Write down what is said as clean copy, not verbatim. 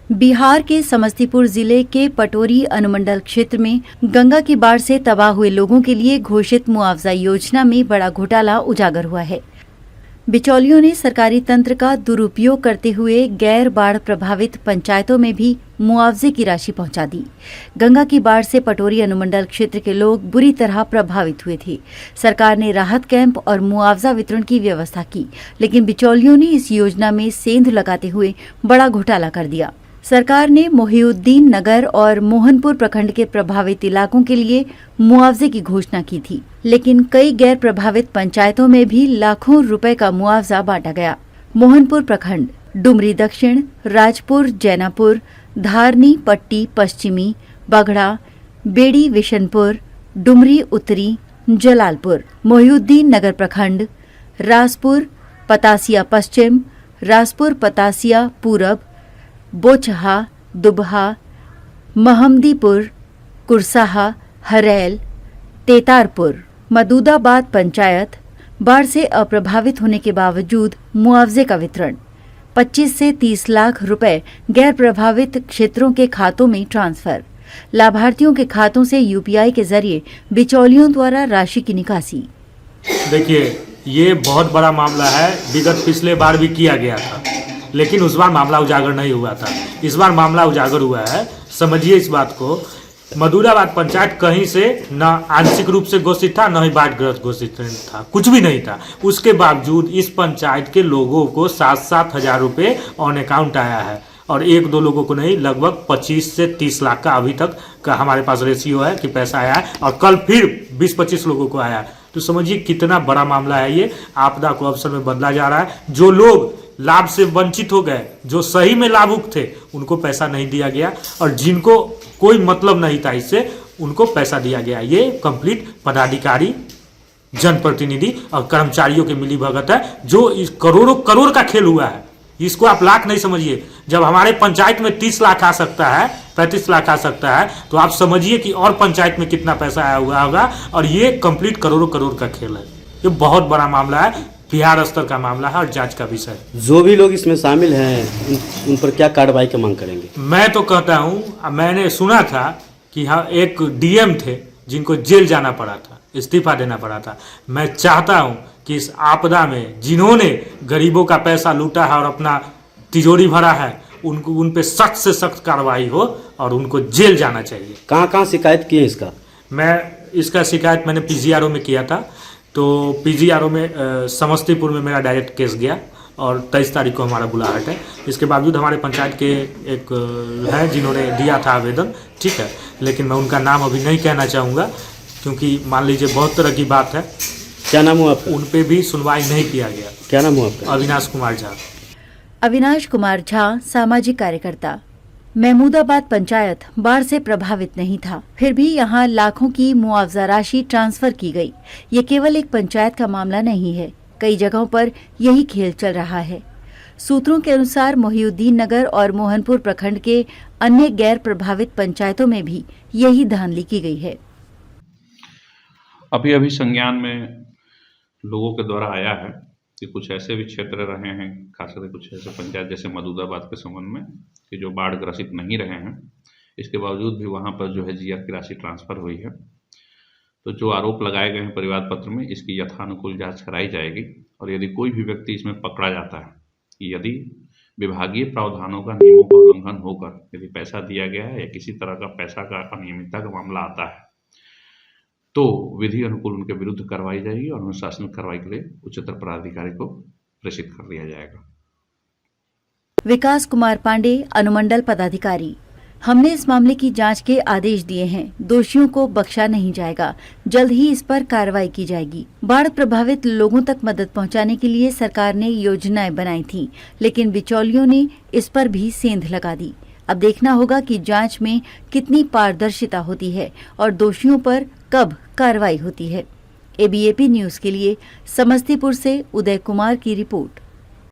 बिहार के समस्तीपुर जिले के पटोरी अनुमंडल क्षेत्र में गंगा की बाढ़ से तबाह हुए लोगों के लिए घोषित मुआवजा योजना में बड़ा घोटाला उजागर हुआ है। बिचौलियों ने सरकारी तंत्र का दुरुपयोग करते हुए गैर बाढ़ प्रभावित पंचायतों में भी मुआवजे की राशि पहुंचा दी। गंगा की बाढ़ से पटोरी अनुमंडल क्षेत्र के लोग बुरी तरह प्रभावित हुए थे। सरकार ने राहत कैंप और मुआवजा वितरण की व्यवस्था की, लेकिन बिचौलियों ने इस योजना में सेंध लगाते हुए बड़ा घोटाला कर दिया। सरकार ने मोहिउद्दीन नगर और मोहनपुर प्रखंड के प्रभावित इलाकों के लिए मुआवजे की घोषणा की थी, लेकिन कई गैर प्रभावित पंचायतों में भी लाखों रुपए का मुआवजा बांटा गया। मोहनपुर प्रखंड, डुमरी दक्षिण, राजपुर, जैनापुर, धारनी पट्टी पश्चिमी, बगड़ा, बेड़ी विशनपुर, डुमरी उत्तरी, जलालपुर, मोहिउद्दीन नगर प्रखंड, रासपुर, पतासिया पश्चिम, रासपुर पतासिया पूरब, बोचहा, दुबहा, महमदीपुर, कुरसाहा, हरेल, तेतारपुर, मदूदाबाद पंचायत। बाढ़ से अप्रभावित होने के बावजूद मुआवजे का वितरण 25 से 30 लाख रुपए गैर प्रभावित क्षेत्रों के खातों में ट्रांसफर। लाभार्थियों के खातों से यूपीआई के जरिए बिचौलियों द्वारा राशि की निकासी। देखिए, ये बहुत बड़ा मामला है। विगत पिछले बार भी किया गया था, लेकिन उस बार मामला उजागर नहीं हुआ था। इस बार मामला उजागर हुआ है। समझिए इस बात को। मदूदाबाद पंचायत कहीं से न आंशिक रूप से घोषित था, न ही बाढ़ग्रस्त घोषित था, कुछ भी नहीं था। उसके बावजूद इस पंचायत के लोगों को 7-7 हजार रुपये ऑन अकाउंट आया है, और 1-2 लोगों को नहीं, लगभग 25 से 30 लाख का अभी तक का हमारे पास रेशियो है कि पैसा आया है, और कल फिर 20-25 लोगों को आया है। तो समझिए कितना बड़ा मामला है ये। आपदा को अवसर में बदला जा रहा है। जो लोग लाभ से वंचित हो गए, जो सही में लाभुक थे, उनको पैसा नहीं दिया गया, और जिनको कोई मतलब नहीं था इससे, उनको पैसा दिया गया। ये कंप्लीट पदाधिकारी, जनप्रतिनिधि और कर्मचारियों के मिलीभगत है, जो इस करोड़ों करोड़ का खेल हुआ है। इसको आप लाख नहीं समझिए। जब हमारे पंचायत में 30 लाख आ सकता है, 35 लाख आ सकता है, तो आप समझिए कि और पंचायत में कितना पैसा आया हुआ होगा। और ये कंप्लीट करोड़ों करोड़ का खेल है। ये बहुत बड़ा मामला है, बिहार स्तर का मामला है और जांच का विषय। जो भी लोग इसमें शामिल हैं उन पर क्या कार्रवाई की मांग करेंगे? मैं तो कहता हूँ, मैंने सुना था कि हाँ, एक डीएम थे जिनको जेल जाना पड़ा था, इस्तीफा देना पड़ा था। मैं चाहता हूँ कि इस आपदा में जिन्होंने गरीबों का पैसा लूटा है और अपना तिजोरी भरा है, उनको उन पे सख्त से सख्त कार्रवाई हो और उनको जेल जाना चाहिए। कहाँ शिकायत की है इसका? इसका शिकायत मैंने पीजीआरओ में किया था। तो पीजीआरओ में समस्तीपुर में मेरा डायरेक्ट केस गया, और 23 तारीख को हमारा बुलाहट है। इसके बावजूद हमारे पंचायत के एक है जिन्होंने दिया था आवेदन, ठीक है, लेकिन मैं उनका नाम अभी नहीं कहना चाहूँगा, क्योंकि मान लीजिए बहुत तरह की बात है। क्या नाम हुआ आपका? उन पे भी सुनवाई नहीं किया गया। क्या नाम हुआ आपका? अविनाश कुमार झा। अविनाश कुमार झा सामाजिक कार्यकर्ता। महमूदाबाद पंचायत बाढ़ से प्रभावित नहीं था, फिर भी यहां लाखों की मुआवजा राशि ट्रांसफर की गई। ये केवल एक पंचायत का मामला नहीं है, कई जगहों पर यही खेल चल रहा है। सूत्रों के अनुसार मोहिउद्दीन नगर और मोहनपुर प्रखंड के अन्य गैर प्रभावित पंचायतों में भी यही धांधली की गई है। अभी संज्ञान में लोगों के द्वारा आया है कि कुछ ऐसे भी क्षेत्र रहे हैं, खासकर कुछ ऐसे पंचायत जैसे मदूदाबाद के संबंध में, कि जो बाढ़ ग्रसित नहीं रहे हैं, इसके बावजूद भी वहाँ पर जो है जीआर की राशि ट्रांसफर हुई है। तो जो आरोप लगाए गए हैं परिवार पत्र में, इसकी यथानुकूल जांच कराई जाएगी, और यदि कोई भी व्यक्ति इसमें पकड़ा जाता है, यदि विभागीय प्रावधानों का नियमों का उल्लंघन होकर यदि पैसा दिया गया है या किसी तरह का पैसा का अनियमितता का मामला आता है, तो विधि अनुकूल उनके विरुद्ध कार्रवाई जाएगी और अनुशासनिक कार्रवाई के लिए उच्चतर पदाधिकारी को प्रेषित कर दिया जाएगा। विकास कुमार पांडे, अनुमंडल पदाधिकारी। हमने इस मामले की जांच के आदेश दिए हैं। दोषियों को बख्शा नहीं जाएगा। जल्द ही इस पर कार्रवाई की जाएगी। बाढ़ प्रभावित लोगों तक मदद पहुंचाने के लिए सरकार ने योजनाएं बनाई थीं, लेकिन बिचौलियों ने इस पर भी सेंध लगा दी। अब देखना होगा कि जांच में कितनी पारदर्शिता होती है और दोषियों पर कब कार्रवाई होती है। एबीएपी न्यूज के लिए समस्तीपुर से उदय कुमार की रिपोर्ट।